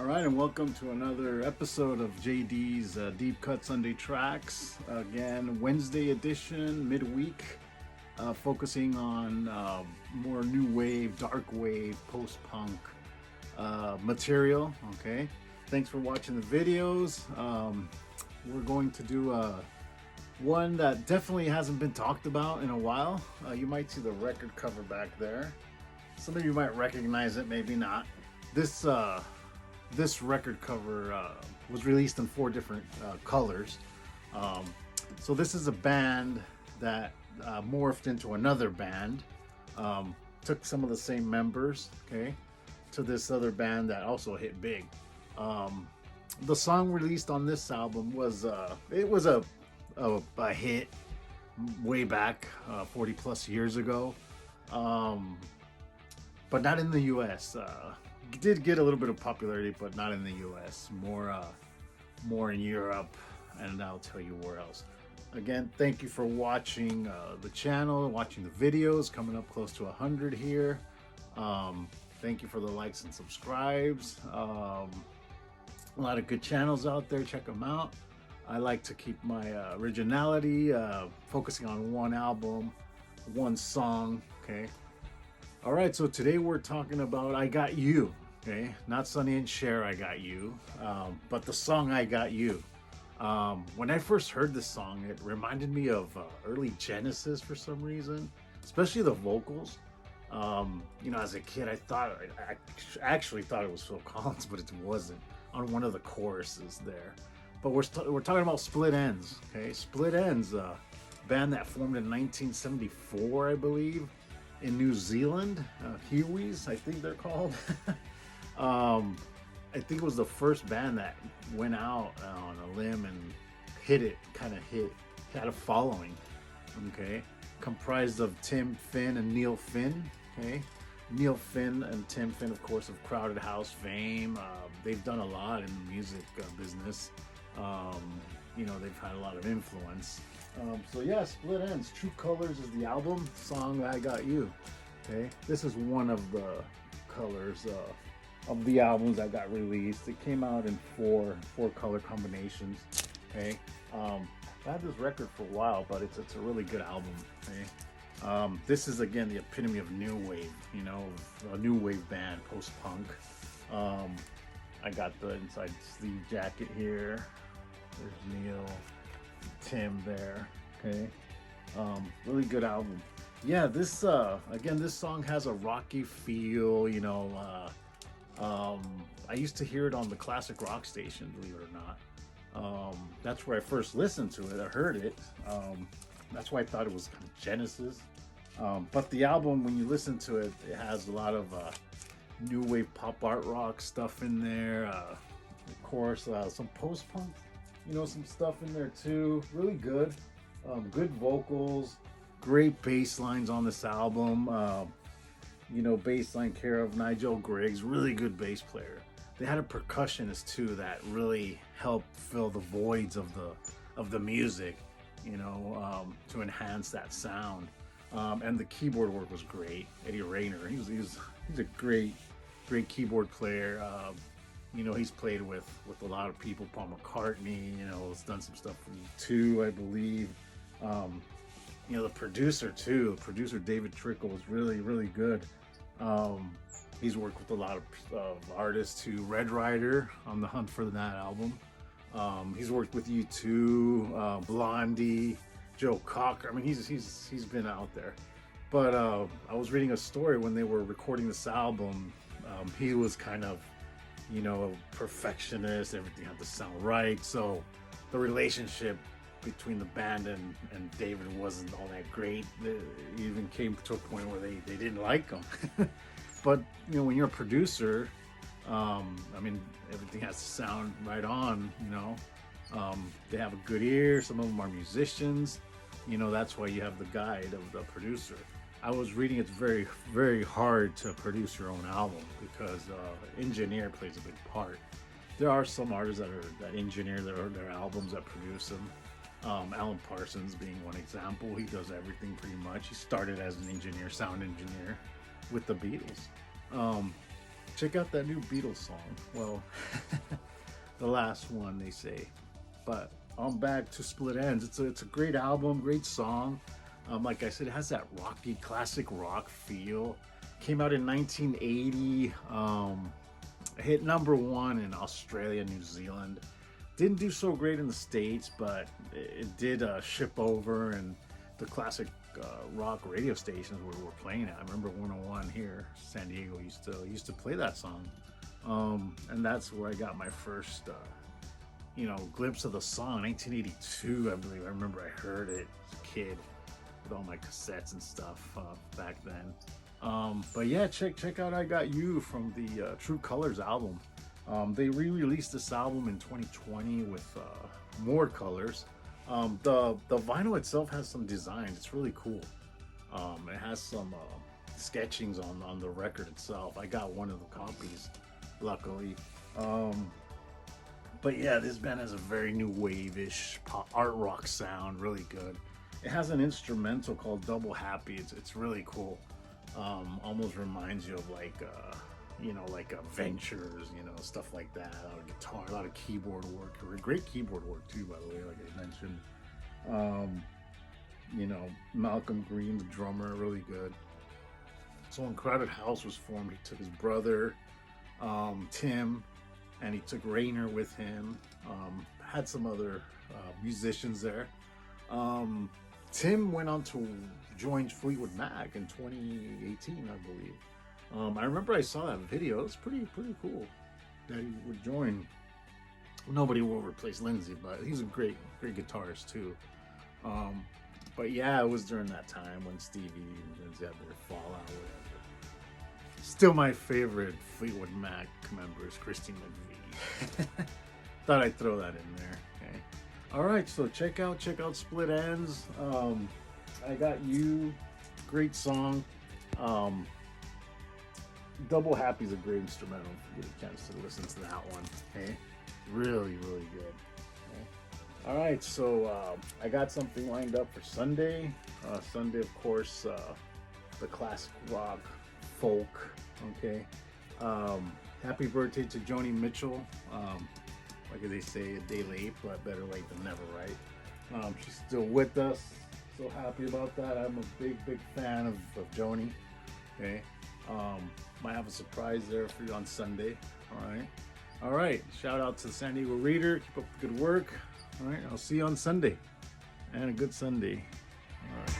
All right, and welcome to another episode of JD's Deep Cut Sunday Tracks. Again, Wednesday edition, midweek, focusing on more new wave, dark wave, post punk material. Okay, thanks for watching the videos. We're going to do one that definitely hasn't been talked about in a while. You might see the record cover back there. Some of you might recognize it, maybe not. This record cover was released in 4 different colors. So this is a band that morphed into another band. Took some of the same members, okay, to this other band that also hit big. The song released on this album was a hit way back 40 plus years ago, but not in the U.S. Did get a little bit of popularity, but not in the U.S. More in Europe, and I'll tell you where else. Again, thank you for watching the channel, watching the videos. Coming up close to 100 here. Thank you for the likes and subscribes. A lot of good channels out there. Check them out. I like to keep my originality, focusing on one album, one song. Okay. All right, so today we're talking about I Got You, okay? Not Sonny and Cher, I Got You, but the song I Got You. When I first heard this song, it reminded me of early Genesis for some reason, especially the vocals. As a kid, I actually thought it was Phil Collins, but it wasn't, on one of the choruses there. But we're talking about Split Enz, okay? Split Enz, band that formed in 1974, I believe, in New Zealand, Kiwis, I think they're called. I think it was the first band that went out on a limb and had a following. Okay, comprised of Tim Finn and Neil Finn. Okay, Neil Finn and Tim Finn, of course, of Crowded House fame. They've done a lot in the music business. They've had a lot of influence. Split Enz. True Colors is the album. Song I Got You. Okay, this is one of the colors of the albums that got released. It came out in four color combinations. Okay, I've had this record for a while, but it's a really good album. Okay, this is again the epitome of new wave. A new wave band, post punk. I got the inside sleeve jacket here. There's Neil, Tim there. Okay, really good album. Yeah, this song has a rocky feel. I used to hear it on the classic rock station, believe it or not. That's where I first listened to it. I heard it. That's why I thought it was kind of Genesis. But the album, when you listen to it, it has a lot of new wave pop art rock stuff in there. Of course, some post punk. Some stuff in there too. Really good. Good vocals. Great bass lines on this album. Bass line care of Nigel Griggs. Really good bass player. They had a percussionist too that really helped fill the voids of the music. To enhance that sound. And the keyboard work was great. Eddie Rayner. He's a great keyboard player. He's played with a lot of people. Paul McCartney, has done some stuff for U2, I believe. The producer too. Producer David Trickle was really, really good. He's worked with a lot of artists too. Red Rider on the Hunt for that album. He's worked with U2, Blondie, Joe Cocker. I mean, he's been out there. But I was reading a story when they were recording this album. He was kind of a perfectionist. Everything had to sound right. So the relationship between the band and David wasn't all that great. It even came to a point where they didn't like him. But when you're a producer, everything has to sound right on. They have a good ear. Some of them are musicians. That's why you have the guide of the producer. I was reading it's very, very hard to produce your own album because engineer plays a big part. There are some artists that engineer their albums, that produce them. Alan Parsons being one example. He does everything pretty much. He started as an engineer, sound engineer, with the Beatles. check out that new Beatles song. Well, the last one they say. But I'm back to Split Ends. It's a great album, great song. Like I said, it has that rocky, classic rock feel. Came out in 1980. Hit #1 in Australia, New Zealand. Didn't do so great in the States, but it did ship over, and the classic rock radio stations were playing it. I remember 101 here, San Diego used to play that song, and that's where I got my first glimpse of the song. 1982, I believe. I remember I heard it as a kid with all my cassettes and stuff back then. But yeah, check out I Got You from the True Colors album. They re-released this album in 2020 with more colors. The vinyl itself has some designs. It's really cool. It has some sketchings on the record itself. I got one of the copies, luckily. But yeah, this band has a very new wave-ish art rock sound, really good. It has an instrumental called Double Happy. It's really cool. Almost reminds you of like Ventures, stuff like that. A lot of guitar, a lot of keyboard work. Great keyboard work too, by the way, like I mentioned. Malcolm Green, the drummer, really good. So when Crowded House was formed, he took his brother, Tim, and he took Rainer with him. Had some other musicians there. Tim went on to join Fleetwood Mac in 2018, I believe. I remember I saw that video. It's pretty cool that he would join. Nobody will replace Lindsey, but he's a great guitarist too. But yeah, it was during that time when Stevie and Lindsey had their fallout, whatever. Still my favorite Fleetwood Mac member is Christine McVie. Thought I'd throw that in there. Okay. All right, so check out Split Ends. I Got You, great song. Double Happy is a great instrumental. If you get a chance to listen to that one, okay? Really good. Okay? All right, so I got something lined up for Sunday. Sunday, of course, the classic rock, folk. Okay. Happy birthday to Joni Mitchell. Like they say, a day late, but better late than never, right? She's still with us. So happy about that. I'm a big fan of Joni. Okay. Might have a surprise there for you on Sunday. All right. Shout out to the San Diego Reader. Keep up the good work. All right. I'll see you on Sunday. And a good Sunday. All right.